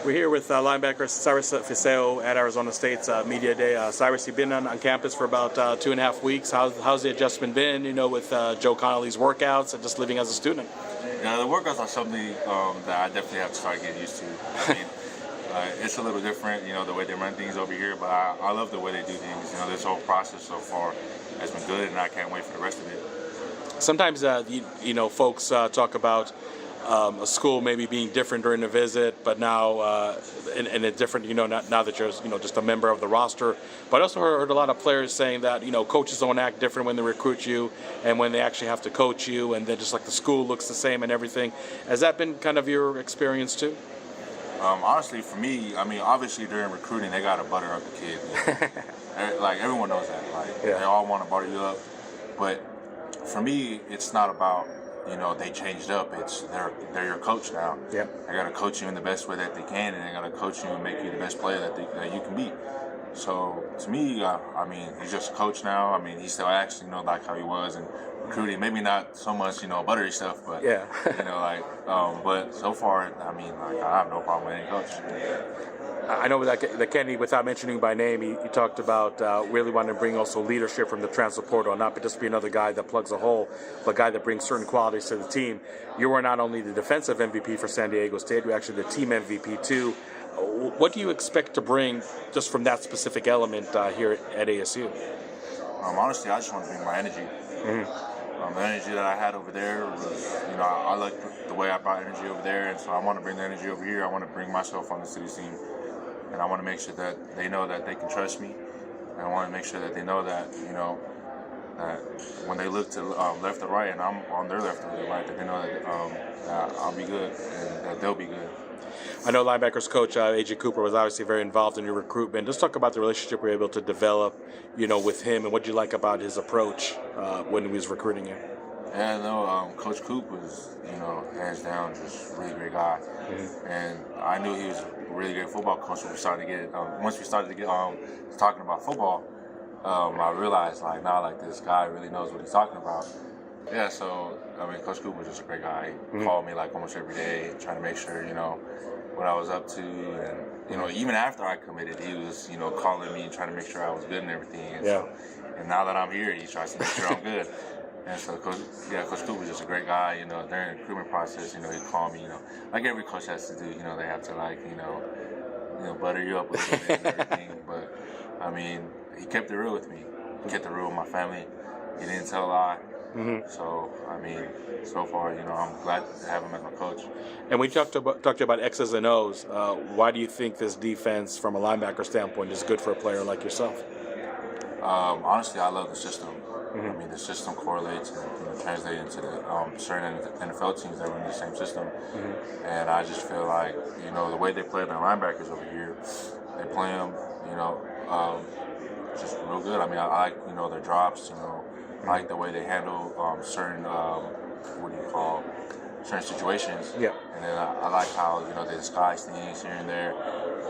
We're here with linebacker Zyrus Fiaseu at Arizona State's Media Day. Zyrus, you've been on campus for about 2.5 weeks. How's the adjustment been, with Joe Connolly's workouts and just living as a student? Yeah, the workouts are something that I definitely have to start getting used to. I mean, it's a little different, the way they run things over here, but I love the way they do things. This whole process so far has been good, and I can't wait for the rest of it. Sometimes, folks talk about a school maybe being different during the visit, but now and it's different, now that you're, just a member of the roster. But I also heard a lot of players saying that, coaches don't act different when they recruit you and when they actually have to coach you, and then just like the school looks the same and everything. Has that been kind of your experience too? Honestly, for me, obviously during recruiting, they got to butter up the kid. Like, everyone knows that. They all want to butter you up. But for me, it's not about, they changed up. It's they're your coach now. Yeah. They got to coach you in the best way that they can, and they got to coach you and make you the best player that you can be. So to me, he's just a coach now. He still acts, like how he was in recruiting. Maybe not so much, buttery stuff, but yeah. But so far, I have no problem with any coach. I know that Kenny, without mentioning by name, he talked about really wanting to bring also leadership from the transfer portal, not just be another guy that plugs a hole, but a guy that brings certain qualities to the team. You were not only the defensive MVP for San Diego State, you're actually the team MVP too. What do you expect to bring just from that specific element here at ASU? Honestly, I just want to bring my energy. Mm-hmm. The energy that I had over there was, I like the way I brought energy over there, and so I want to bring the energy over here. I want to bring myself on the city team. And I want to make sure that they know that they can trust me. And I want to make sure that they know that, that when they look to left or right and I'm on their left or right, that they know that I'll be good and that they'll be good. I know linebackers coach A.J. Cooper was obviously very involved in your recruitment. Just talk about the relationship you were able to develop, with him, and what you like about his approach when he was recruiting you. Yeah, no, Coach Coop was, hands down, just a really great guy. Mm-hmm. And I knew he was a really great football coach when we started to get, once we started to get talking about football, I realized, this guy really knows what he's talking about. Yeah, so, Coach Coop was just a great guy. He Mm-hmm. called me, almost every day, trying to make sure, what I was up to. And, even after I committed, he was, calling me, trying to make sure I was good and everything. And, and now that I'm here, he tries to make sure I'm good. And so, Coach Coop was just a great guy. During the recruitment process, he'd call me. Like every coach has to do. They have to butter you up a little bit and everything. But he kept it real with me. He kept it real with my family. He didn't tell a lie. Mm-hmm. So so far, I'm glad to have him as my coach. And we talked about X's and O's. Why do you think this defense, from a linebacker standpoint, is good for a player like yourself? Honestly, I love the system. Mm-hmm. The system correlates and translates into the certain NFL teams that run the same system. Mm-hmm. And I just feel like, the way they play their linebackers over here, they play them, just real good. I like, their drops, I like the way they handle certain, certain situations. Yeah. And then I like how, they disguise things here and there.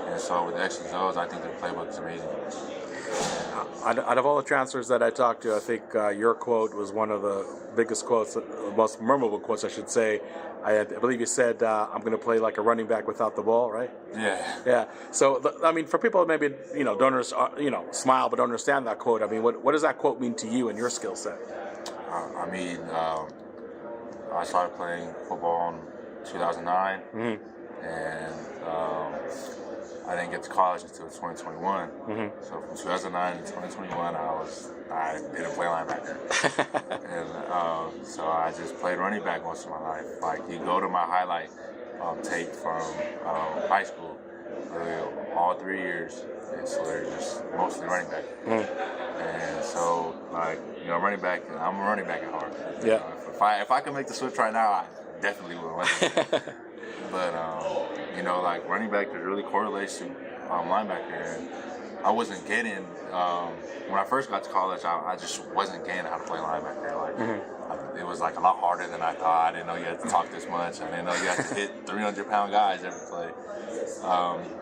And so with the X's and O's, I think their playbook is amazing. Out of all the transfers that I talked to, I think your quote was one of the biggest quotes, most memorable quotes, I should say. I believe you said, "I'm going to play like a running back without the ball," right? Yeah. Yeah. So, for people that maybe don't smile but don't understand that quote, what does that quote mean to you and your skill set? I started playing football in 2009, Mm-hmm. and I didn't get to college until 2021. Mm-hmm. So from 2009 to 2021, I didn't play linebacker. And so I just played running back most of my life. You go to my highlight tape from high school, all 3 years, so they're just mostly running back. Mm-hmm. And so, running back, I'm a running back at heart. Yeah. If I could make the switch right now, I definitely would. But, running back really correlates to linebacker. And I wasn't getting, when I first got to college, I just wasn't getting how to play linebacker. Mm-hmm. It was a lot harder than I thought. I didn't know you had to talk this much. I didn't know you had to hit 300-pound guys every play.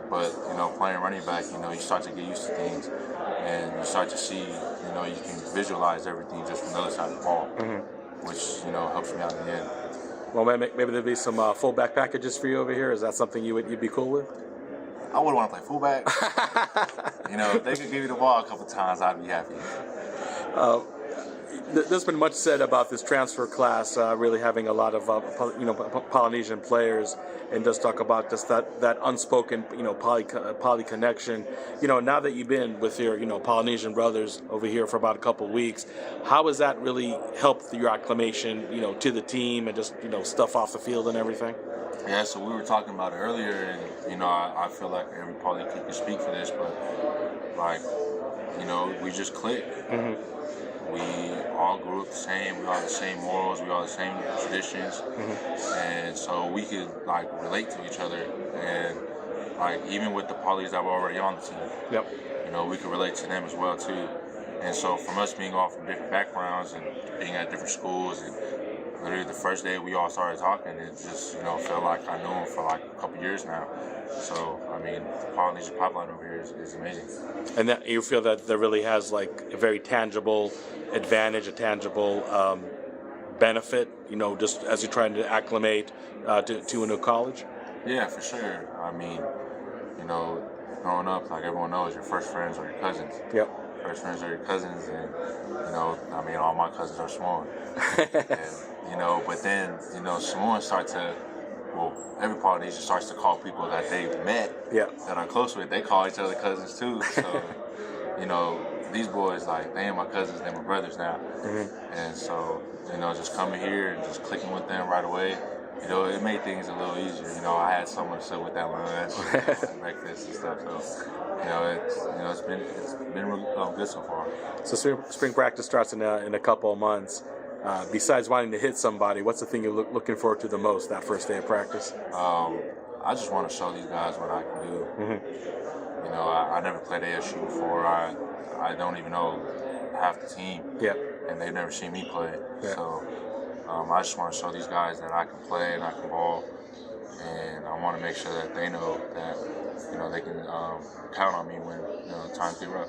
But, playing running back, you start to get used to things. And you start to see, you can visualize everything just from the other side of the ball, Mm-hmm. which, helps me out in the end. Well, maybe there'll be some fullback packages for you over here. Is that something you'd be cool with? I would want to play fullback. If they could give me the ball a couple times, I'd be happy. There's been much said about this transfer class really having a lot of Polynesian players, and just talk about just that unspoken poly connection. Now that you've been with your Polynesian brothers over here for about a couple of weeks, how has that really helped your acclimation to the team and just stuff off the field and everything? Yeah, so we were talking about it earlier, and I feel like every poly kid can speak for this, but like we just click. Mm-hmm. We all grew up the same. We all have the same morals. We all have the same traditions, and so we could relate to each other. And even with the polys that were already on the team, yep. We could relate to them as well too. And so from us being all from different backgrounds and being at different schools, and literally the first day we all started talking, it just felt like I knew him for a couple years now. So the Polynesian Pipeline over here is amazing. And that you feel that there really has a very tangible advantage, a tangible benefit, just as you're trying to acclimate to a new college? Yeah, for sure. Growing up, like everyone knows, your first friends are your cousins. Yep. First friends are your cousins, and all my cousins are Samoan. And, but then Samoans start to, every Polynesian starts to call people that they've met, that are close with. They call each other cousins too. So these boys, they ain't my cousins, they're my brothers now. Mm-hmm. And so just coming here and just clicking with them right away, it made things a little easier. I had someone to sit with that lunch, breakfast and stuff. So it's been really good so far. So spring practice starts in a couple of months. Besides wanting to hit somebody, what's the thing you're looking forward to the most that first day of practice? I just want to show these guys what I can do. Mm-hmm. I never played ASU before. I don't even know half the team. Yeah. And they've never seen me play. Yeah. So I just want to show these guys that I can play and I can ball. And I want to make sure that they know that they can count on me when times get rough.